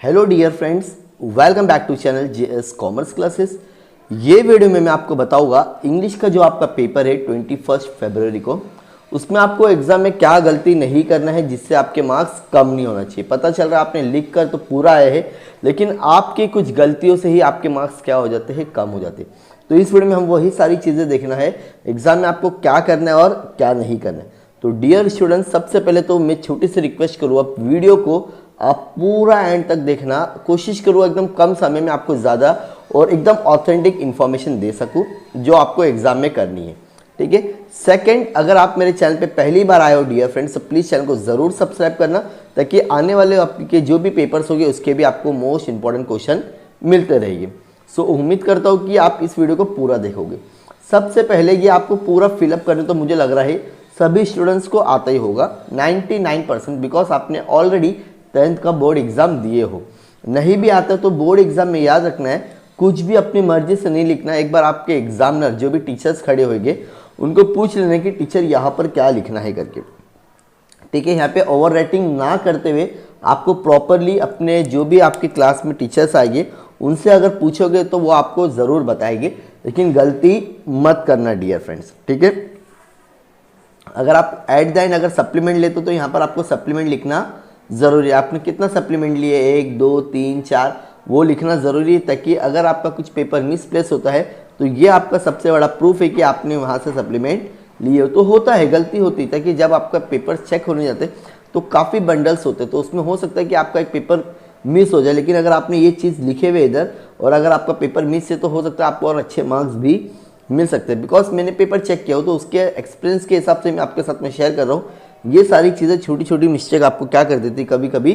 Hello dear friends, welcome back to channel JS commerce classes. ये video में मैं आपको बताऊंगा इंग्लिश का जो आपका पेपर है 21 फरवरी को, उसमें आपको एग्जाम में क्या गलती नहीं करना है जिससे आपके मार्क्स कम नहीं होना चाहिए। पता चल रहा है आपने लिख कर तो पूरा आए हैं, लेकिन आपकी कुछ गलतियों से ही आपके मार्क्स क्या हो जाते हैं, कम हो जाते हैं। तो इस वीडियो में हम वही सारी चीज़ें देखना है एग्जाम में आपको क्या करना है और क्या नहीं करना है। तो डियर स्टूडेंट्स, सबसे पहले तो मैं छोटी सी रिक्वेस्ट करूँ, आप वीडियो को आप पूरा एंड तक देखना, कोशिश करूँ एकदम कम समय में आपको ज़्यादा और एकदम ऑथेंटिक इन्फॉर्मेशन दे सकूँ जो आपको एग्जाम में करनी है। ठीक है। सेकंड, अगर आप मेरे चैनल पे पहली बार आए हो डियर फ्रेंड्स, तो प्लीज़ चैनल को ज़रूर सब्सक्राइब करना, ताकि आने वाले आपके जो भी पेपर्स होंगे उसके भी आपको मोस्ट इंपॉर्टेंट क्वेश्चन मिलते रहेंगे। सो उम्मीद करता हूँ कि आप इस वीडियो को पूरा देखोगे। सबसे पहले ये आपको पूरा फिलअप करने तो मुझे लग रहा है सभी स्टूडेंट्स को आता ही होगा 99%, बिकॉज आपने ऑलरेडी 10th का बोर्ड एग्जाम दिए हो। नहीं भी आता तो बोर्ड एग्जाम में याद रखना है, कुछ भी अपनी मर्जी से नहीं लिखना है। एक बार आपके एग्जामिनर जो भी टीचर्स खड़े होंगे उनको पूछ लेना कि टीचर यहाँ पर क्या लिखना है करके। ठीक है। यहाँ पे ओवर राइटिंग ना करते हुए आपको प्रॉपरली अपने जो भी आपके क्लास में टीचर्स आएंगे उनसे अगर पूछोगे तो वो आपको ज़रूर बताएंगे, लेकिन गलती मत करना डियर फ्रेंड्स। ठीक है। अगर आप एट द एंड अगर सप्लीमेंट लेते तो यहाँ पर आपको सप्लीमेंट लिखना ज़रूरी है। आपने कितना सप्लीमेंट लिए, 1 2 3 4, वो लिखना ज़रूरी है, ताकि अगर आपका कुछ पेपर मिसप्लेस होता है तो ये आपका सबसे बड़ा प्रूफ है कि आपने वहाँ से सप्लीमेंट लिए हो। तो होता है, गलती होती है, ताकि जब आपका पेपर चेक होने जाते तो काफ़ी बंडल्स होते, तो उसमें हो सकता है कि आपका एक पेपर मिस हो जाए। लेकिन अगर आपने ये चीज़ लिखे हुए इधर और अगर आपका पेपर मिस है तो हो सकता है आपको और अच्छे मार्क्स भी मिल सकते हैं। बिकॉज मैंने पेपर चेक किया हो तो उसके एक्सपीरियंस के हिसाब से मैं आपके साथ में शेयर कर रहा हूँ। ये सारी चीज़ें छोटी छोटी मिस्टेक आपको क्या कर देती है, कभी कभी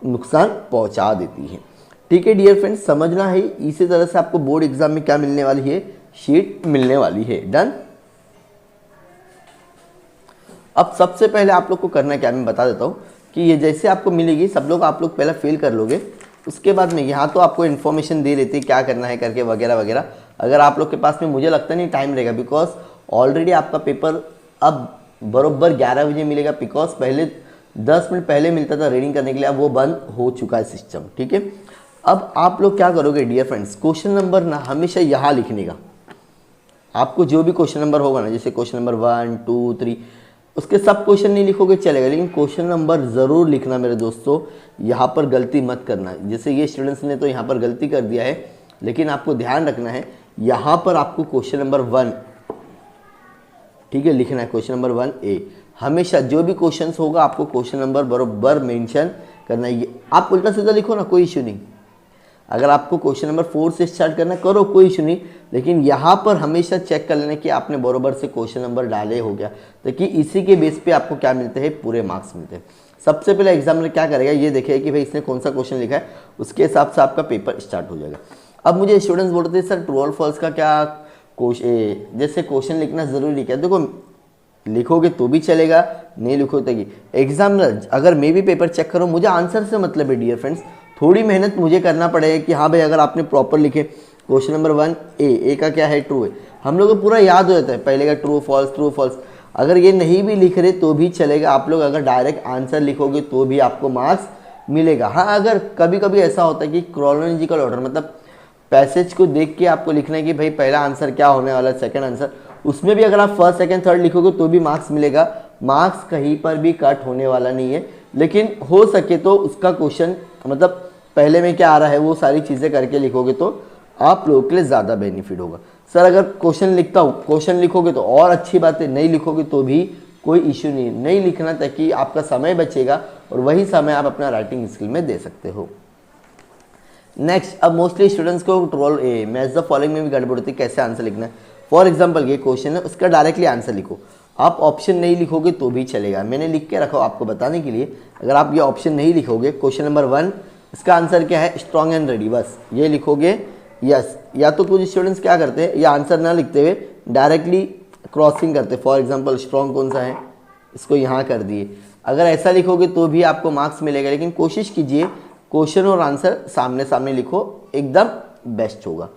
नुकसान पहुंचा देती है। ठीक है डियर फ्रेंड्स, समझना है। इसी तरह से आपको बोर्ड एग्जाम में क्या मिलने वाली है, शीट मिलने वाली है। डन। अब सबसे पहले आप लोग को करना क्या मैं बता देता हूँ कि ये जैसे आपको मिलेगी सब लोग आप लोग पहले फिल कर लोगे। उसके बाद में यहाँ तो आपको इन्फॉर्मेशन दे देती है क्या करना है करके वगैरह वगैरह। अगर आप लोग के पास में मुझे लगता नहीं टाइम रहेगा, बिकॉज ऑलरेडी आपका पेपर अब बरोबर 11 बजे मिलेगा। बिकॉज पहले 10 मिनट पहले मिलता था रीडिंग करने के लिए, अब वो बंद हो चुका है सिस्टम। ठीक है। अब आप लोग क्या करोगे डियर फ्रेंड्स, क्वेश्चन नंबर ना हमेशा यहाँ लिखने का। आपको जो भी क्वेश्चन नंबर होगा ना, जैसे क्वेश्चन नंबर 1 2 3, उसके सब क्वेश्चन नहीं लिखोगे चलेगा, लेकिन क्वेश्चन नंबर ज़रूर लिखना मेरे दोस्तों। यहाँ पर गलती मत करना। जैसे ये स्टूडेंट्स ने तो यहाँ पर गलती कर दिया है, लेकिन आपको ध्यान रखना है यहाँ पर आपको क्वेश्चन नंबर 1, ठीक है, लिखना है। क्वेश्चन नंबर 1A हमेशा जो भी क्वेश्चंस होगा आपको क्वेश्चन नंबर बरोबर मेंशन करना है। आप उल्टा सीधा लिखो ना, कोई इशू नहीं। अगर आपको क्वेश्चन नंबर 4 से स्टार्ट करना करो, कोई इशू नहीं, लेकिन यहाँ पर हमेशा चेक कर लेना कि आपने बरोबर से क्वेश्चन नंबर डाले हो गया, ताकि इसी के बेस पे आपको क्या मिलते हैं, पूरे मार्क्स मिलते हैं। सबसे पहले एग्जामिनर क्या करेगा, ये देखेगा कि भाई इसने कौन सा क्वेश्चन लिखा है, उसके हिसाब से आपका पेपर स्टार्ट हो जाएगा। अब मुझे स्टूडेंट्स बोलते थे सर ट्रू और फॉल्स का क्या जैसे क्वेश्चन लिखना जरूरी क्या। देखो लिखोगे तो भी चलेगा, नहीं लिखोगे तो एग्जामिनर अगर मैं भी पेपर चेक करूँ, मुझे आंसर से मतलब है डियर फ्रेंड्स। थोड़ी मेहनत मुझे करना पड़ेगा कि हाँ भाई अगर आपने प्रॉपर लिखे क्वेश्चन नंबर 1A का क्या है, ट्रू है, हम लोग को पूरा याद हो जाता है पहले का ट्रू फॉल्स। अगर ये नहीं भी लिख रहे तो भी चलेगा, आप लोग अगर डायरेक्ट आंसर लिखोगे तो भी आपको मार्क्स मिलेगा। हाँ, अगर कभी कभी ऐसा होता है कि क्रोनोलॉजिकल ऑर्डर मतलब पैसेज को देख के आपको लिखना है कि भाई पहला आंसर क्या होने वाला है, सेकंड आंसर, उसमें भी अगर आप फर्स्ट सेकंड थर्ड लिखोगे तो भी मार्क्स मिलेगा। मार्क्स कहीं पर भी कट होने वाला नहीं है, लेकिन हो सके तो उसका क्वेश्चन मतलब पहले में क्या आ रहा है वो सारी चीज़ें करके लिखोगे तो आप लोगों के लिए ज़्यादा बेनिफिट होगा। सर अगर क्वेश्चन लिखता हूँ, क्वेश्चन लिखोगे तो और अच्छी बात है, नहीं लिखोगे तो भी कोई इश्यू नहीं, नहीं लिखना, ताकि आपका समय बचेगा और वही समय आप अपना राइटिंग स्किल में दे सकते हो। नेक्स्ट, अब मोस्टली स्टूडेंट्स को ट्रोल मैच द फॉलोइंग में भी गड़बड़ होती है, कैसे आंसर लिखना है। फॉर एग्जाम्पल ये क्वेश्चन है, उसका डायरेक्टली आंसर लिखो। आप ऑप्शन नहीं लिखोगे तो भी चलेगा, मैंने लिख के रखा आपको बताने के लिए। अगर आप ये ऑप्शन नहीं लिखोगे, क्वेश्चन नंबर 1 इसका आंसर क्या है, स्ट्रॉन्ग एंड रेडी, बस ये लिखोगे यस। या तो कुछ स्टूडेंट्स क्या करते हैं, ये आंसर ना लिखते हुए डायरेक्टली क्रॉसिंग करते हैं। फॉर एग्जाम्पल स्ट्रॉन्ग कौन सा है, इसको यहाँ कर दिए। अगर ऐसा लिखोगे तो भी आपको मार्क्स मिलेगा, लेकिन कोशिश कीजिए क्वेश्चन और आंसर सामने सामने लिखो, एकदम बेस्ट होगा।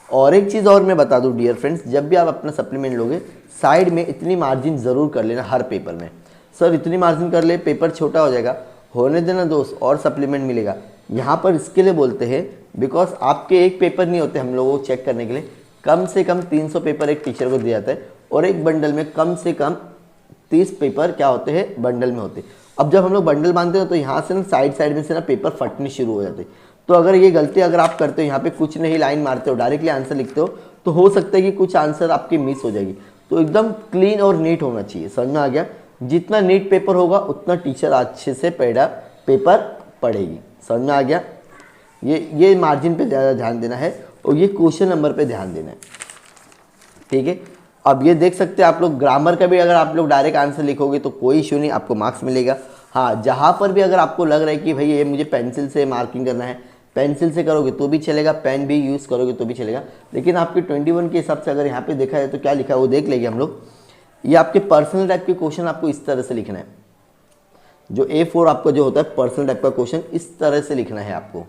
और एक चीज़ और मैं बता दूं डियर फ्रेंड्स, जब भी आप अपना सप्लीमेंट लोगे साइड में इतनी मार्जिन ज़रूर कर लेना हर पेपर में। सर इतनी मार्जिन कर ले पेपर छोटा हो जाएगा, होने देना दोस्त, और सप्लीमेंट मिलेगा। यहाँ पर इसके लिए बोलते हैं बिकॉज आपके एक पेपर नहीं होते हम लोगों को चेक करने के लिए, कम से कम 300 पेपर एक टीचर को दिया जाता है और एक बंडल में कम से कम 30 पेपर क्या होते हैं बंडल में होते हैं। अब जब हम लोग बंडल बांधते हैं तो यहाँ से ना साइड में से ना पेपर फटने शुरू हो जाते हैं। तो अगर ये गलती अगर आप करते हो, यहाँ पे कुछ नहीं लाइन मारते हो, डायरेक्टली आंसर लिखते हो, तो हो सकता है कि कुछ आंसर आपकी मिस हो जाएगी। तो एकदम क्लीन और नीट होना चाहिए, समझ में आ गया। जितना नीट पेपर होगा उतना टीचर अच्छे से पेपर पढ़ेगी, समझ में आ गया। ये मार्जिन पे ज़्यादा ध्यान देना है और ये क्वेश्चन नंबर पे ध्यान देना है, ठीक है। अब ये देख सकते हैं आप लोग, ग्रामर का भी अगर आप लोग डायरेक्ट आंसर लिखोगे तो कोई इशू नहीं, आपको मार्क्स मिलेगा। हाँ, जहाँ पर भी अगर आपको लग रहा है कि भाई ये मुझे पेंसिल से मार्किंग करना है, पेंसिल से करोगे तो भी चलेगा, पेन भी यूज़ करोगे तो भी चलेगा। लेकिन आपके 21 के हिसाब से अगर यहाँ पे देखा जाए तो क्या लिखा है वो देख लेंगे हम लोग। ये आपके पर्सनल टाइप के क्वेश्चन आपको इस तरह से लिखना है, जो A4 आपका जो होता है पर्सनल टाइप का क्वेश्चन इस तरह से लिखना है आपको,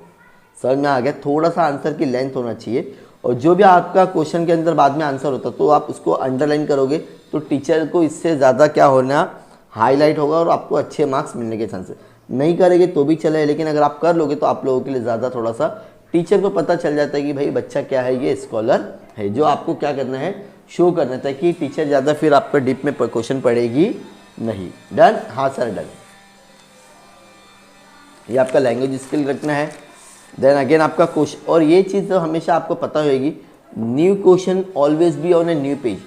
समझ में आ गया। थोड़ा सा आंसर की लेंथ होना चाहिए और जो भी आपका क्वेश्चन के अंदर बाद में आंसर होता तो आप उसको अंडरलाइन करोगे तो टीचर को इससे ज़्यादा क्या होना, हाईलाइट होगा और आपको अच्छे मार्क्स मिलने के चांसेस। नहीं करेंगे तो भी चले, लेकिन अगर आप कर लोगे तो आप लोगों के लिए ज़्यादा थोड़ा सा टीचर को पता चल जाता है कि भाई बच्चा क्या है, ये स्कॉलर है। जो आपको क्या करना है, शो करना था कि टीचर ज़्यादा फिर आपका डीप में क्वेश्चन पढ़ेगी नहीं। डन, हाँ सर डन। ये आपका लैंग्वेज स्किल रखना है। देन अगेन आपका क्वेश्चन, और ये चीज़ तो हमेशा आपको पता होगी, new question always be on a new page.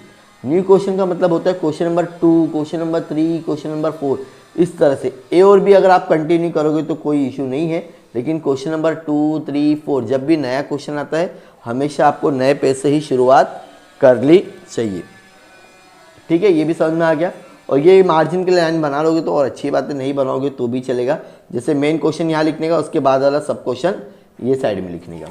New question का मतलब होता है question number 2, question number 3, question number 4, इस तरह से। ए और बी अगर आप कंटिन्यू करोगे तो कोई इशू नहीं है, लेकिन क्वेश्चन नंबर 2, 3, 4 जब भी नया क्वेश्चन आता है हमेशा आपको नए पेज से ही शुरुआत कर ली चाहिए, ठीक है। ये भी समझ में आ गया। और ये मार्जिन के लाइन बना लोगे तो और अच्छी बात है, नहीं बनाओगे तो भी चलेगा। जैसे मेन क्वेश्चन यहाँ लिखने का, उसके बाद वाला सब क्वेश्चन ये साइड में लिखने का,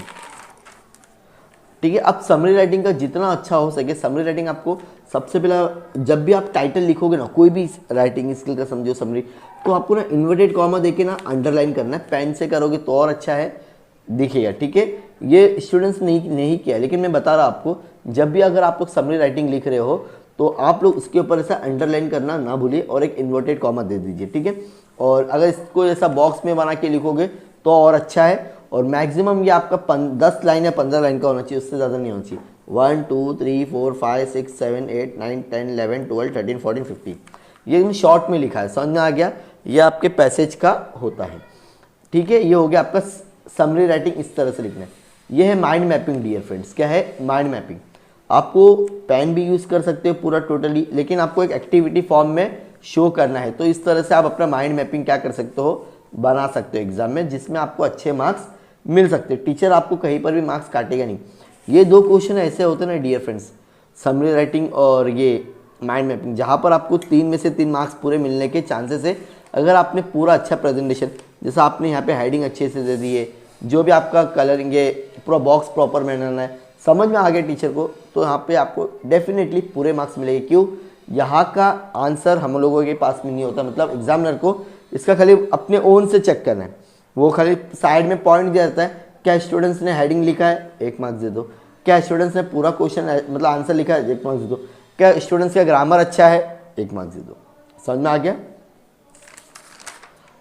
ठीक है। अब समरी राइटिंग का जितना अच्छा हो सके, समरी राइटिंग आपको सबसे पहला जब भी आप टाइटल लिखोगे ना, कोई भी राइटिंग स्किल का समझो समरी, तो आपको ना इन्वर्टेड कॉमा देके ना अंडरलाइन करना है। पेन से करोगे तो और अच्छा है, दिखेगा, ठीक है। ये स्टूडेंट्स नहीं किया, लेकिन मैं बता रहा आपको, जब भी अगर आप लोग समरी राइटिंग लिख रहे हो तो आप लोग उसके ऊपर ऐसा अंडरलाइन करना ना भूलिए और एक इन्वर्टेड कॉमा दे दीजिए, ठीक है। और अगर इसको ऐसा बॉक्स में बना के लिखोगे तो और अच्छा है। और मैक्सिमम ये आपका 10 लाइन या 15 लाइन का होना चाहिए, उससे ज़्यादा नहीं होना चाहिए। 1 2 3 4 5 6 7 8 9 10 11 12 13 14 15 ये शॉर्ट में लिखा है, समझ में आ गया। ये आपके पैसेज का होता है, ठीक है। ये हो गया आपका समरी राइटिंग, इस तरह से लिखना है। ये है माइंड मैपिंग डियर फ्रेंड्स। क्या है माइंड मैपिंग? आपको पेन भी यूज़ कर सकते हो पूरा टोटली, लेकिन आपको एक एक्टिविटी फॉर्म में शो करना है। तो इस तरह से आप अपना माइंड मैपिंग क्या कर सकते हो, बना सकते हो एग्जाम में, जिसमें आपको अच्छे मार्क्स मिल सकते हैं। टीचर आपको कहीं पर भी मार्क्स काटेगा नहीं। ये दो क्वेश्चन ऐसे होते हैं ना डियर फ्रेंड्स, समरी राइटिंग और ये माइंड मैपिंग, जहाँ पर आपको 3 में से 3 मार्क्स पूरे मिलने के चांसेस है अगर आपने पूरा अच्छा प्रेजेंटेशन, जैसा आपने यहाँ पे हेडिंग अच्छे से दे दी है, जो भी आपका कलरिंग है, पूरा बॉक्स प्रॉपर बनाना है, समझ में आ गया टीचर को, तो यहाँ पे आपको डेफिनेटली पूरे मार्क्स मिलेंगे। क्यों? यहाँ का आंसर हम लोगों के पास में नहीं होता, मतलब एग्जामिनर को इसका खाली अपने ओन से चेक करना है। वो खाली साइड में पॉइंट दिया जाता है, क्या स्टूडेंट्स ने हेडिंग लिखा है 1 मार्क्स दे दो, क्या स्टूडेंट्स ने पूरा क्वेश्चन मतलब आंसर लिखा है 1 मार्क्स दे दो, क्या स्टूडेंट्स का ग्रामर अच्छा है 1 मार्क्स दे दो। समझ में आ गया।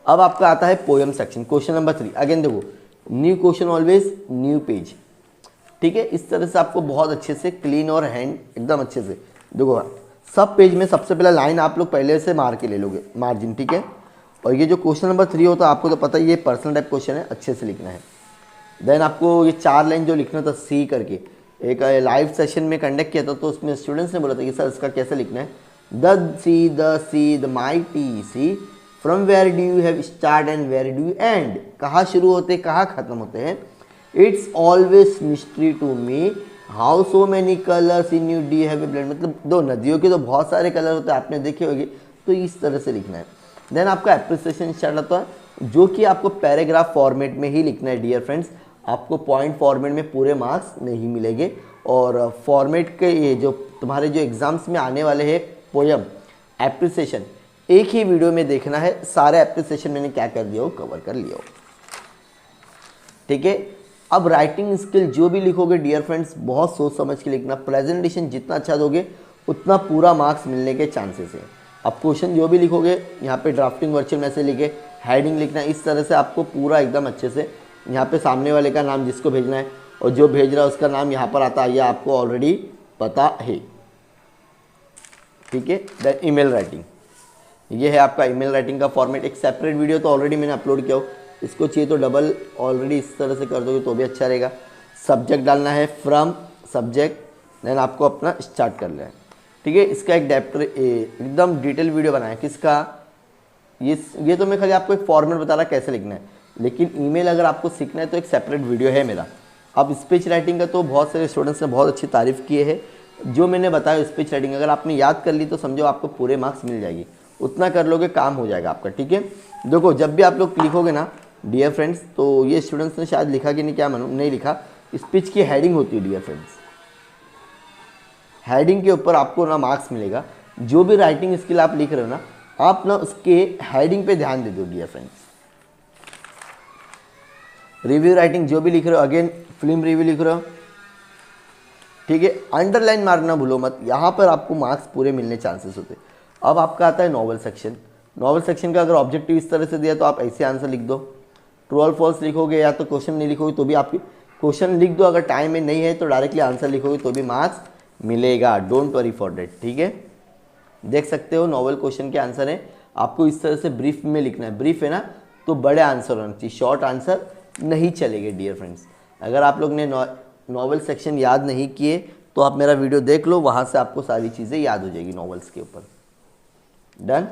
अब आपका आता है poem section, question number 3। Again देखो, new question always new page, ठीक है। इस तरह से आपको बहुत अच्छे से क्लीन और हैंड एकदम अच्छे से देखो, सब पेज में सबसे पहला लाइन आप लोग पहले से मार के ले लोगे मार्जिन, ठीक है। और ये जो क्वेश्चन नंबर 3 होता है आपको तो पता ही, ये पर्सनल टाइप क्वेश्चन है, अच्छे से लिखना है। देन आपको ये 4 लाइन जो लिखना था सी करके, एक लाइव सेशन में कंडक्ट किया था, तो उसमें स्टूडेंट्स ने बोला था कि सर इसका कैसे लिखना है, the sea the mighty sea, from where do you have start and where do you end, कहाँ शुरू होते कहाँ खत्म होते हैं। It's always mystery to me how so many colours in you d have a blend, मतलब दो नदियों के तो बहुत सारे कलर होते हैं, आपने देखे होंगे, तो इस तरह से लिखना है। देन आपका एप्रिसिएशन स्टार्ट होता है, जो कि आपको पैराग्राफ फॉर्मेट में ही लिखना है डियर फ्रेंड्स। आपको पॉइंट फॉर्मेट में पूरे मार्क्स नहीं मिलेंगे। और फॉर्मेट के ये जो तुम्हारे जो एग्जाम्स में आने वाले हैं पोयम एप्रिसिएशन, एक ही वीडियो में देखना है, सारे एप्रिसिएशन मैंने क्या कर दिया हो, कवर कर लिया हो, ठीक है। अब राइटिंग स्किल जो भी लिखोगे डियर फ्रेंड्स, बहुत सोच समझ के लिखना। प्रेजेंटेशन जितना अच्छा दोगे उतना पूरा मार्क्स मिलने के चांसेस है। अब क्वेश्चन जो भी लिखोगे यहाँ पे ड्राफ्टिंग वर्चुअल मैसेज लिखे, हेडिंग लिखना, इस तरह से आपको पूरा एकदम अच्छे से यहाँ पे सामने वाले का नाम जिसको भेजना है और जो भेज रहा है उसका नाम यहाँ पर आता है, ये आपको ऑलरेडी पता है। ठीक है, देन ईमेल राइटिंग, ये है आपका ईमेल राइटिंग का फॉर्मेट। एक सेपरेट वीडियो तो ऑलरेडी मैंने अपलोड किया हो, इसको चाहिए तो डबल ऑलरेडी इस तरह से कर दोगे तो भी अच्छा रहेगा। सब्जेक्ट डालना है फ्रॉम सब्जेक्ट, देन आपको अपना स्टार्ट कर लेना है। ठीक है, इसका एक एकदम डिटेल वीडियो बनाया किसका, ये तो मैं खाली आपको एक फॉर्मेट बता रहा कैसे लिखना है, लेकिन ईमेल अगर आपको सीखना है तो एक सेपरेट वीडियो है मेरा। अब स्पीच राइटिंग का तो बहुत सारे स्टूडेंट्स ने बहुत अच्छी तारीफ किए हैं, जो मैंने बताया स्पीच राइटिंग अगर आपने याद कर ली तो समझो आपको पूरे मार्क्स मिल जाएगी, उतना कर लोगे काम हो जाएगा आपका। ठीक है, देखो जब भी आप लोग लिखोगे ना डियर फ्रेंड्स, तो ये स्टूडेंट्स ने शायद लिखा कि नहीं क्या मालूम, नहीं लिखा, स्पीच की हेडिंग होती है डियर फ्रेंड्स, हेडिंग के ऊपर आपको ना मार्क्स मिलेगा। जो भी राइटिंग स्किल आप लिख रहे हो ना, आप ना उसके हेडिंग पे ध्यान दे दो डियर फ्रेंड्स। रिव्यू राइटिंग जो भी लिख रहे हो, अगेन फिल्म रिव्यू लिख रहे हो, ठीक है, अंडरलाइन मारना भूलो मत, यहाँ पर आपको मार्क्स पूरे मिलने चांसेस होते। अब आपका आता है नॉवल सेक्शन। नॉवल सेक्शन का अगर ऑब्जेक्टिव इस तरह से दिया तो आप ऐसे आंसर लिख दो, ट्रू और फॉल्स लिखोगे या तो क्वेश्चन नहीं लिखोगे तो भी आपकी क्वेश्चन लिख दो, अगर टाइम में नहीं है तो डायरेक्टली आंसर लिखोगे तो भी मार्क्स मिलेगा, डोंट वरी फॉर दैट। ठीक है, देख सकते हो नॉवल क्वेश्चन के आंसर है, आपको इस तरह से ब्रीफ में लिखना है। ब्रीफ है ना तो बड़े आंसर होना चाहिए, शॉर्ट आंसर नहीं चलेंगे डियर फ्रेंड्स। अगर आप लोग ने नॉवल सेक्शन याद नहीं किए तो आप मेरा वीडियो देख लो, वहाँ से आपको सारी चीज़ें याद हो जाएगी नॉवेल्स के ऊपर। डन,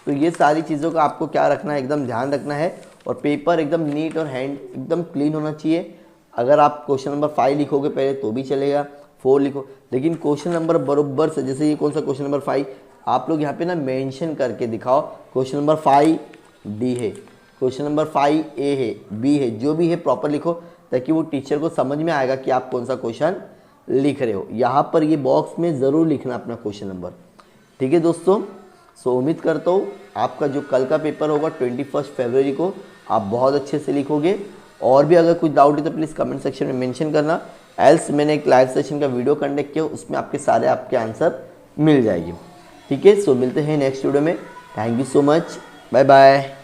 तो ये सारी चीज़ों का आपको क्या रखना है, एकदम ध्यान रखना है, और पेपर एकदम नीट और हैंड एकदम क्लीन होना चाहिए। अगर आप क्वेश्चन नंबर 5 लिखोगे पहले तो भी चलेगा, 4 लिखो, लेकिन क्वेश्चन नंबर बराबर से, जैसे ये कौन सा क्वेश्चन नंबर 5, आप लोग यहाँ पे ना मेंशन करके दिखाओ क्वेश्चन नंबर 5 डी है, क्वेश्चन नंबर 5 ए है, बी है, जो भी है प्रॉपर लिखो, ताकि वो टीचर को समझ में आएगा कि आप कौन सा क्वेश्चन लिख रहे हो। यहाँ पर ये बॉक्स में ज़रूर लिखना अपना क्वेश्चन नंबर। ठीक है दोस्तों, सो उम्मीद करता हूँ आपका जो कल का पेपर होगा 21 फरवरी को आप बहुत अच्छे से लिखोगे। और भी अगर कुछ डाउट है तो प्लीज़ कमेंट सेक्शन में मेंशन करना, एल्स मैंने एक लाइव सेशन का वीडियो कंडक्ट किया, उसमें आपके आंसर मिल जाएगी। ठीक है, सो मिलते हैं नेक्स्ट वीडियो में। Thank you so much, bye bye.